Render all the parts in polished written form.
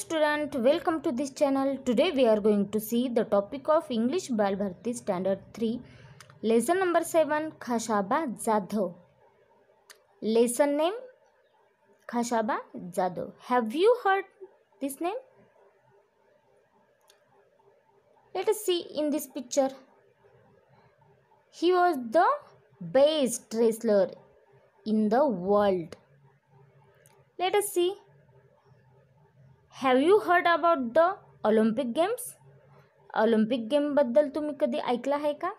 student, welcome to this channel. Today we are going to see the topic of English Bal Bharati Standard 3, lesson number 7, Khashaba Jadhav. Lesson name Khashaba Jadhav. Have you heard this name? Let us see in this picture. He was the best wrestler in the world. Let us see. Have you heard about the Olympic Games? Olympic Game बद्दल तुम्ही कधी ऐकला आहे का?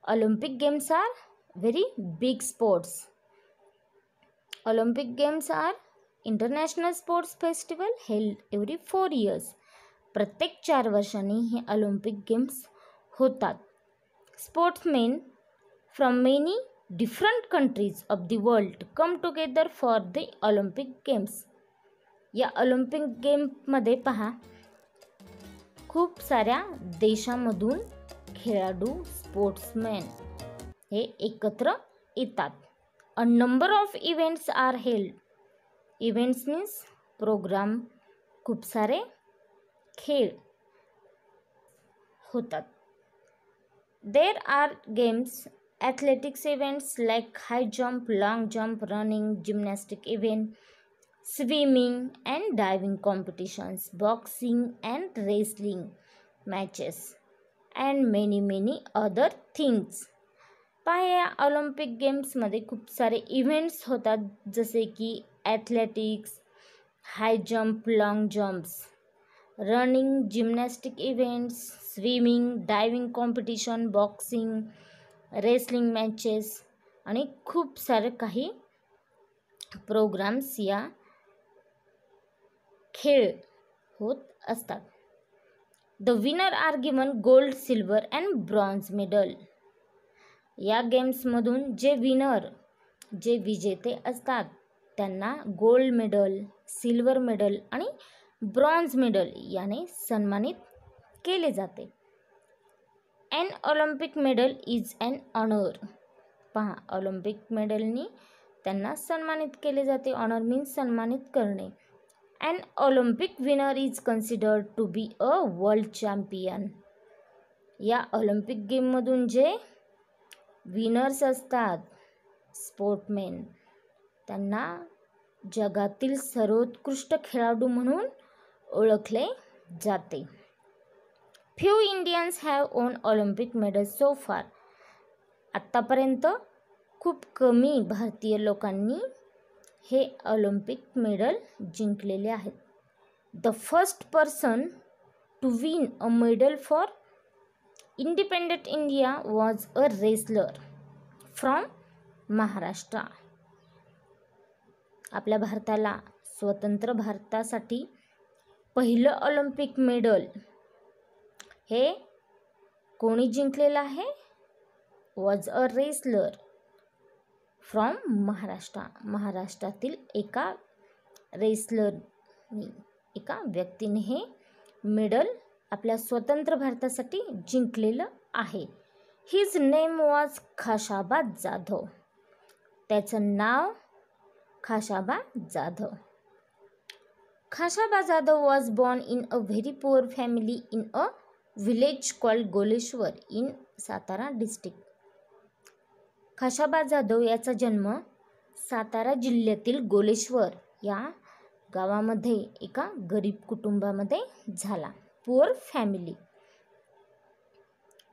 Olympic Games are very big sports. Olympic Games are international sports festival held every 4 years. प्रत्येक 4 वर्षांनी हे Olympic Games होतात. Sportsmen from many different countries of the world come together for the Olympic Games. या Olympic गेममध्ये पहा, खूप साऱ्या देशांमधून खेळाडू स्पोर्ट्समॅन हे एकत्र येतात. A number of events are held. Events means programme. खूप सारे खेळ होतात. There are games, athletics events like high jump, long jump, running, gymnastic event, swimming and diving competitions, boxing and wrestling matches and many other things. पहा, या Olympic गेम्समध्ये खूप सारे events होतात, जसे की athletics, high jump, long jumps, running, gymnastic events, swimming, diving competition, boxing, wrestling matches आणि खूप सारे काही प्रोग्राम्स या खेळ होत असतात. The winner are given gold, silver and bronze medal. या गेम्समधून जे विजेते असतात त्यांना गोल्ड मेडल, सिल्वर मेडल आणि ब्रॉन्झ मेडल याने सन्मानित केले जाते. An Olympic medal is an honour. पहा, ऑलिम्पिक मेडलनी त्यांना सन्मानित केले जाते. ऑनर मीन्स सन्मानित करणे. An Olympic winner is considered to be a world champion. या ऑलिम्पिक गेममधून जे विनर्स असतात स्पोर्टमॅन, त्यांना जगातील सर्वोत्कृष्ट खेळाडू म्हणून ओळखले जाते. Few Indians have on Olympic medal so फार. आत्तापर्यंत खूप कमी भारतीय लोकांनी हे ऑलिम्पिक मेडल जिंकलेले आहेत. The first person to win a medal for independent India was a wrestler from Maharashtra. आपल्या भारताला, स्वतंत्र भारतासाठी पहिलं ऑलिम्पिक मेडल हे कोणी जिंकलेलं आहे? Was a wrestler from Maharashtra. महाराष्ट्रातील एका रेसलरनी, एका व्यक्तीने हे मेडल आपल्या स्वतंत्र भारतासाठी जिंकलेलं आहे. His name was Khashaba Jadhav. त्याचं नाव Khashaba Jadhav. Khashaba Jadhav was born in a very poor family in a village called Goleshwar in Satara district. Khashaba Jadhav याचा जन्म सातारा जिल्ह्यातील गोलेश्वर या गावामध्ये एका गरीब कुटुंबामध्ये झाला. Poor family.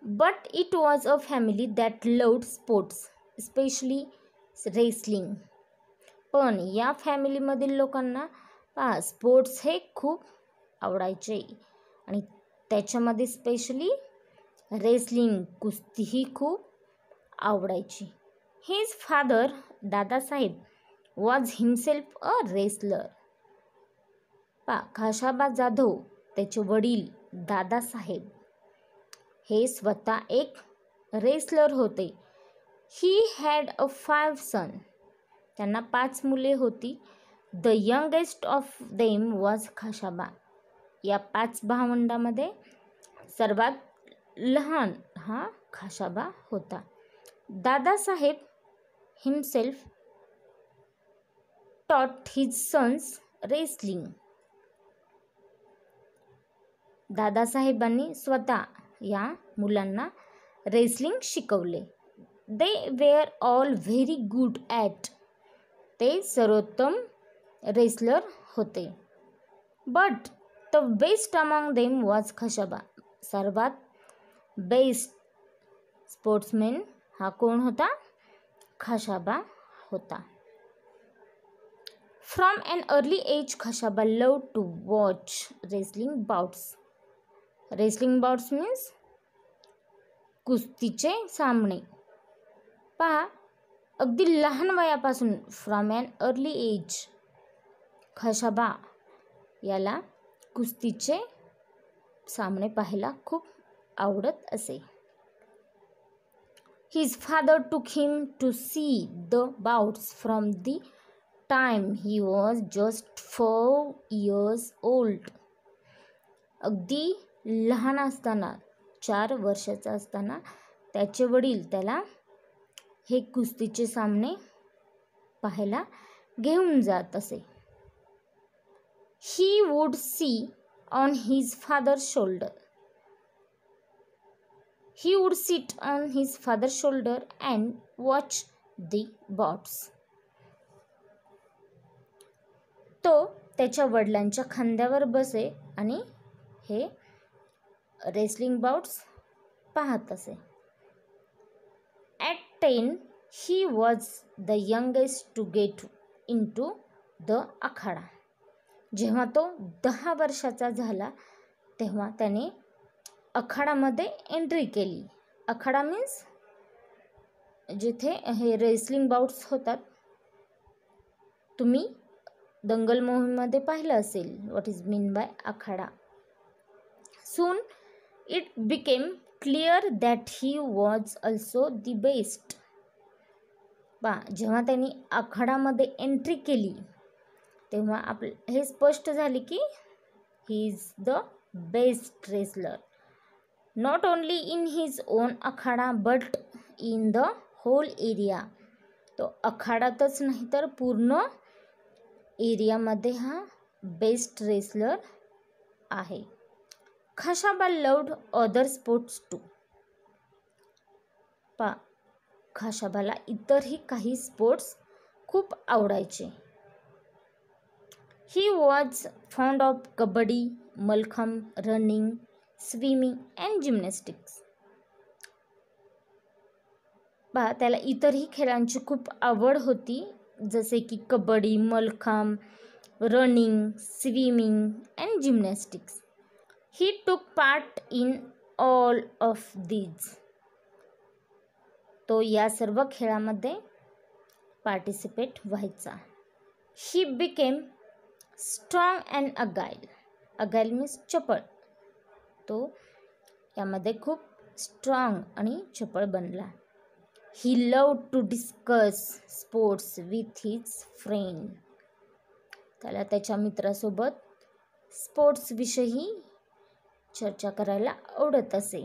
But it was a family that loved sports, specially wrestling. पण या फॅमिलीमधील लोकांना स्पोर्ट्स हे खूप आवडायचे आणि त्याच्यामध्ये स्पेशली रेसलिंग, कुस्तीही खूप आवडायची. His father Dadasaheb was himself a wrestler. Khashaba Jadhav, त्याचे वडील दादासाहेब हे स्वतः एक रेसलर होते. ही हॅड अ 5 सन. त्यांना 5 मुले होती. The youngest of them was Khashaba. या 5 भावंडामध्ये सर्वात लहान हा खाशाबा होता. Dadasaheb himself taught his sons wrestling. दादासाहेबांनी स्वतः या मुलांना रेसलिंग शिकवले. They were all very good at. ते सर्वोत्तम रेसलर होते. But the best among them was Khashaba. सर्वात बेस्ट स्पोर्ट्समॅन हा कोण होता? खशाबा होता. From an early age Khashaba love to watch wrestling bouts. Wrestling bouts means कुस्तीचे सामने. पहा, अगदी लहान वयापासून from an early age Khashaba याला कुस्तीचे सामने पाहायला खूप आवडत असे. His father took him to see the bouts from the time he was just 4 years old. अगदी लहान असताना 4 वर्षाचा असताना त्याचे वडील त्याला हे कुस्तीचे सामने पाहायला घेऊन जात असे. He would see on his father's shoulder. He would sit on his father's shoulder and watch the bouts. तो त्याच्या वडिलांच्या खांद्यावर बसे आणि हे रेसलिंग बाउट्स पाहत असे. At 10, he was the youngest to get into the akhada. जेव्हा तो 10 वर्षाचा झाला तेव्हा त्याने अखाडामध्ये एंट्री केली. अखाडा मीन्स जिथे हे रेसलिंग बाउट्स होतात. तुम्ही दंगल मूव्हीमध्ये पाहिलं असेल what is mean by akhada. Soon it became clear that he was also the best. जेव्हा त्यांनी अखाडामध्ये एंट्री केली तेव्हा हे स्पष्ट झाले की he is the best wrestler. Not only in his own akhada but in the whole area. तो अखाडातच नाही तर पूर्ण एरियामध्ये हा बेस्ट रेसलर आहे. Khashaba loved other sports too. खशाबाला इतरही काही स्पोर्ट्स खूप आवडायचे. He was fond of kabaddi, mallakhamb, running, swimming and gymnastics. त्याला इतरही खेळांची खूप आवड होती जसे की kabaddi, mallakhamb, running, swimming and gymnastics. He took part in all of these. तो या सर्व खेळामध्ये पार्टिसिपेट व्हायचा. He became strong and agile. Agile means चपळ. तो यामध्ये खूप स्ट्रॉंग आणि चपळ बनला. He love to discuss sports with his friend. त्याला त्याच्या मित्रासोबत स्पोर्ट्सविषयी चर्चा करायला आवडत असे.